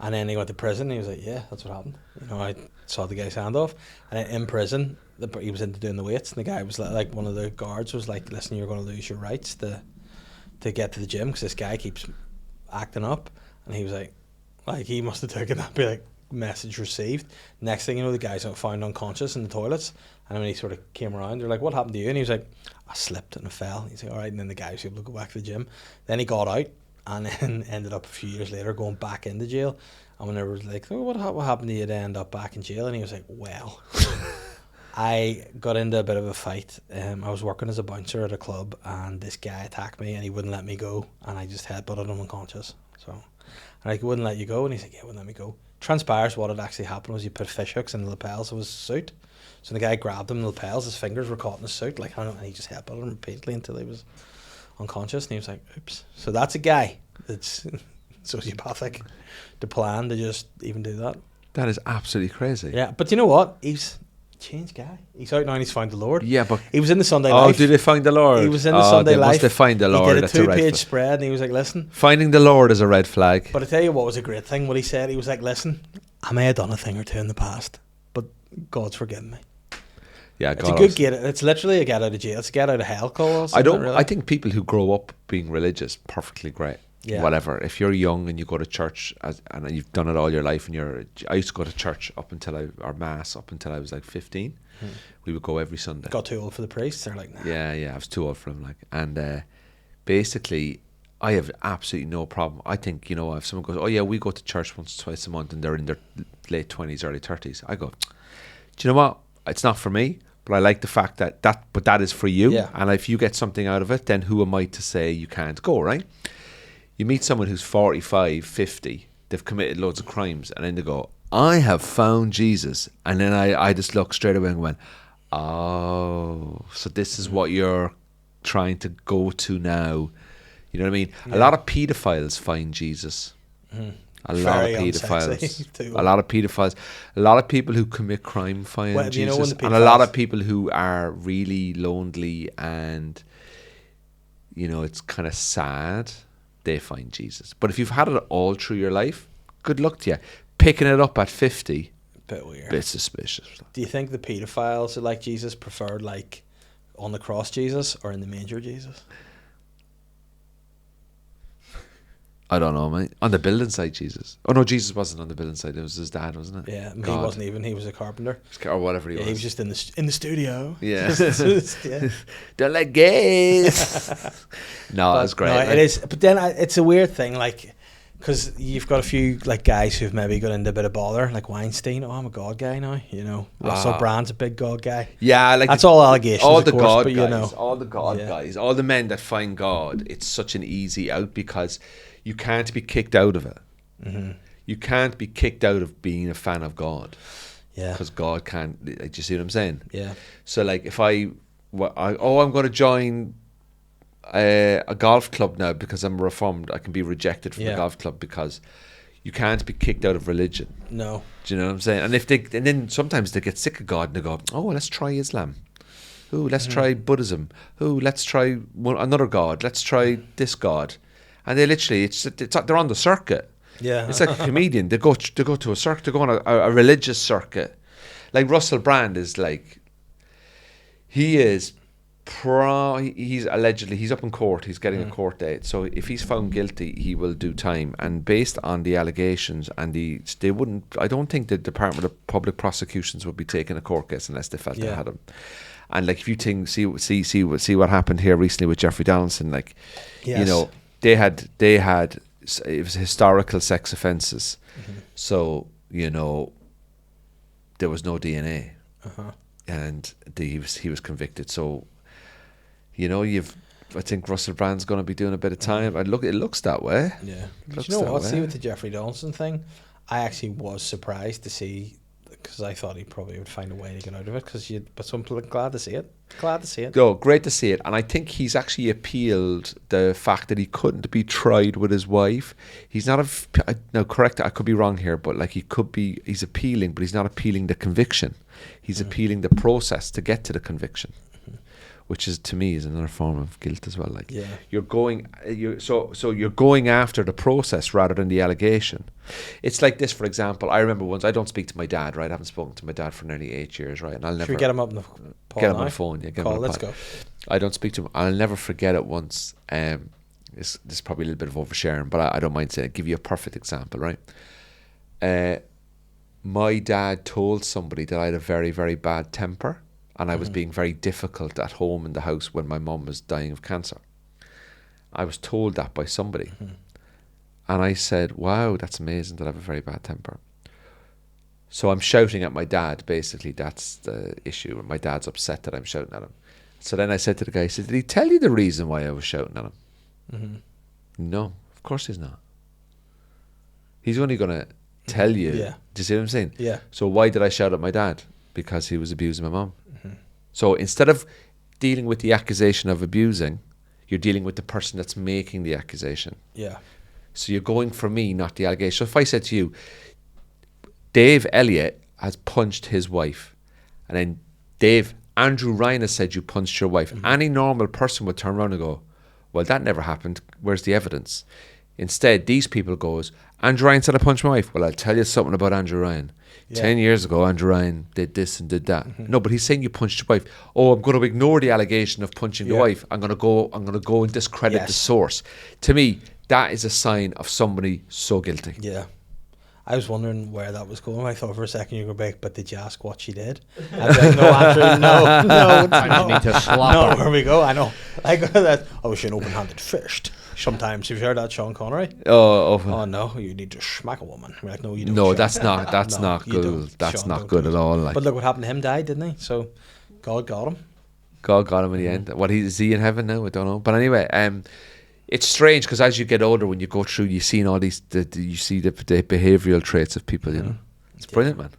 And then he went to prison. And he was like, yeah, that's what happened. I saw the guy's hand off. And then in prison, he was into doing the weights. And the guy was like one of the guards was like, listen, you're going to lose your rights to get to the gym because this guy keeps acting up. And he was like he must have taken that, be like, message received. Next thing you know, the guy's found unconscious in the toilets. And when he sort of came around, they're like, what happened to you? And he was like, I slipped and I fell. He's like, all right. And then the guy was able to go back to the gym. Then he got out. And then ended up a few years later going back into jail. And when they were like, oh, what happened to you to end up back in jail? And he was like, well, I got into a bit of a fight. I was working as a bouncer at a club and this guy attacked me and he wouldn't let me go. And I just headbutted him unconscious. So, and he wouldn't let you go. And he's like, yeah, wouldn't let me go. Transpires what had actually happened was he put fish hooks in the lapels of his suit. So the guy grabbed him in the lapels, his fingers were caught in his suit, and he just headbutted him repeatedly until he was unconscious, and he was like, oops. So that's a guy that's sociopathic to plan to just even do that. That is absolutely crazy. Yeah, but you know what? He's a changed guy. He's out now and he's found the Lord. Yeah, but he was in the Sunday Life. Oh, did they find the Lord? He was in the Sunday Life. Must have find the Lord. He did a 2-page spread and he was like, listen. Finding the Lord is a red flag. But I tell you what was a great thing, what he said, he was like, listen, I may have done a thing or two in the past, but God's forgiven me. Yeah, it's a good get. It's literally a get out of jail. It's a get out of hell call. Really? I think people who grow up being religious, perfectly great. Yeah. Whatever. If you're young and you go to church and you've done it all your life, I used to go to church or mass up until I was like 15. We would go every Sunday. Got too old for the priests. They're like, nah. Yeah. I was too old for them. And basically, I have absolutely no problem. I think, if someone goes, oh yeah, we go to church once or twice a month, and they're in their late 20s, early 30s, I go, do you know what? It's not for me. But I like the fact that is for you. Yeah. And if you get something out of it, then who am I to say you can't go, right? You meet someone who's 45, 50, they've committed loads of crimes, and then they go, I have found Jesus. And then I just look straight away and went, oh, so this is what you're trying to go to now. You know what I mean? Yeah. A lot of paedophiles find Jesus. A lot of paedophiles. A lot of paedophiles. A lot of people who commit crime find Jesus. And a lot of people who are really lonely and, it's kind of sad, they find Jesus. But if you've had it all through your life, good luck to you. Picking it up at 50, bit weird. Bit suspicious. Do you think the paedophiles who like Jesus preferred like on the cross Jesus or in the manger Jesus? I don't know, mate. On the building site, Jesus. Oh no, Jesus wasn't on the building site. It was his dad, wasn't it? Yeah, he wasn't even. He was a carpenter or whatever he was. He was just in the studio. Yeah. Yeah. Don't let gays. No, that's great. No, it is. But then it's a weird thing, like, because you've got a few like guys who've maybe got into a bit of bother, like Weinstein. Oh, I'm a God guy now. Russell Brand's a big God guy. Yeah, like that's all allegations. All the course, God but, guys, all the God guys, all the men that find God. It's such an easy out because you can't be kicked out of it. Mm-hmm. You can't be kicked out of being a fan of God. Yeah. Because God can't. Do you see what I'm saying? Yeah. So like, if I'm going to join a golf club now because I'm reformed, I can be rejected from the golf club because you can't be kicked out of religion. No. Do you know what I'm saying? And then sometimes they get sick of God and they go, oh, let's try Islam. Ooh, let's try Buddhism. Ooh, let's try another God. Let's try this God. And they literally, they're on the circuit. Yeah. It's like a comedian. They go to a circuit. They go on a religious circuit. Like Russell Brand is like, he's allegedly, he's up in court. He's getting a court date. So if he's found guilty, he will do time. And based on the allegations, and they wouldn't, I don't think the Department of Public Prosecutions would be taking a court case unless they felt they had him. And like, if you see what happened here recently with Jeffrey Donaldson, like, they had it was historical sex offences. Mm-hmm. So, there was no DNA. Uh-huh. And he was convicted. So, I think Russell Brand's going to be doing a bit of time. It looks that way. Yeah. But you know what? See, with the Jeffrey Donaldson thing, I actually was surprised to see, because I thought he probably would find a way to get out of it. But so I'm glad to see it. Glad to see it. Oh, great to see it. And I think he's actually appealed the fact that he couldn't be tried with his wife. He's not now correct. I could be wrong here, but like he's appealing, but he's not appealing the conviction. He's appealing the process to get to the conviction. which is to me is another form of guilt as well. Like Yeah. you're going, so you're going after the process rather than the allegation. It's like this, for example. I remember once, I don't speak to my dad, right? I haven't spoken to my dad for nearly 8 years, right? And I'll Should never we get him up on the get him on the phone. Yeah, get him Call, on the let's pod. go. I don't speak to him. I'll never forget it once. This is probably a little bit of oversharing, but I don't mind saying it. I'll give you a perfect example, right? My dad told somebody that I had a very, very bad temper and I was being very difficult at home in the house when my mum was dying of cancer. I was told that by somebody. And I said, wow, that's amazing that I have a very bad temper. So I'm shouting at my dad, basically. That's the issue. And my dad's upset that I'm shouting at him. So then I said to the guy, I said, did he tell you the reason why I was shouting at him? No, of course he's not. He's only going to tell you. Yeah. Do you see what I'm saying? Yeah. So why did I shout at my dad? Because he was abusing my mum. So instead of dealing with the accusation of abusing, you're dealing with the person that's making the accusation. Yeah. So you're going for me, not the allegation. So if I said to you, Dave Elliott has punched his wife, and then Andrew Ryan has said you punched your wife, any normal person would turn around and go, well, that never happened. Where's the evidence? Instead, these people goes, Andrew Ryan said I punched my wife. Well, I'll tell you something about Andrew Ryan. Yeah. 10 years ago, Andrew Ryan did this and did that. No, but he's saying you punched your wife. Oh, I'm going to ignore the allegation of punching the wife. I'm going to go and discredit the source. To me, that is a sign of somebody so guilty. Yeah. I was wondering where that was going. I thought for a second you were going back, but did you ask what she did? I was like, no, Andrew, no, it's I not. need to slap No, her. here we go. I know. I got that. I was an open-handed fist. Sometimes you've heard that, Sean Connery. Oh no, you need to smack a woman. I'm like, no, you don't. No, Sean. that's not. That's No, not you good. don't, That's Sean, not don't good do at it. all. Like, But look what happened to him. Died, didn't he? So God got him. God got him in the end. What is he in heaven now? I don't know. But anyway, it's strange because as you get older, when you go through, you see all these. You see the behavioural traits of people. You know, it's brilliant, man.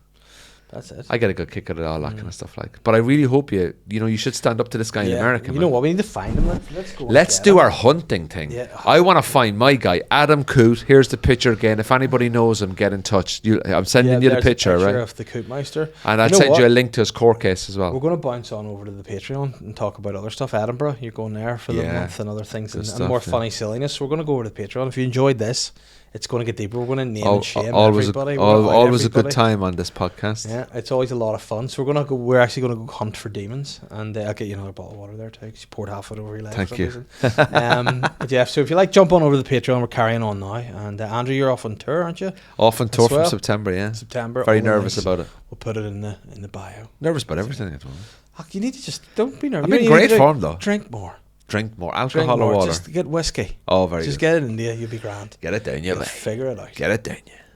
That's it. I get a good kick out of all that kind of stuff. Like, but I really hope you should stand up to this guy in America. You man. know what? We need to find him. Let's go. and Let's get do him. our hunting thing. Yeah. I want to find my guy, Adam Coote. Here's the picture again. If anybody knows him, get in touch. I'm sending you the there's picture, a picture right? of the Koopmeister. And I'll You know send you a what? link to his court case as well. We're going to bounce on over to the Patreon and talk about other stuff. Edinburgh, you're going there for the Yeah. month and other things Good and stuff, more yeah. funny silliness. So we're going to go over to the Patreon. If you enjoyed this, it's going to get deeper. We're going to name and shame Always, everybody. always a good Everybody. time on this podcast. Yeah, it's always a lot of fun. So we're actually going to go hunt for demons, and I'll get you another bottle of water there too. 'Cause you poured half of it over your leg. Thank for some you. reason. But yeah, so if you like, jump on over to the Patreon. We're carrying on now, and Andrew, you're off on tour, aren't you? Off on tour As well. from September, yeah. September. Very all the nervous links. about it. We'll put it in the bio. Nervous about everything at the moment. You need to just don't be nervous. I'm in You great need to form though. Drink more. Drink more Drink alcohol more. or water. Just get whiskey. Oh, very Just good. get it in there. You'll be grand. Get it down, you You'll mate. figure it out. Get it down, you.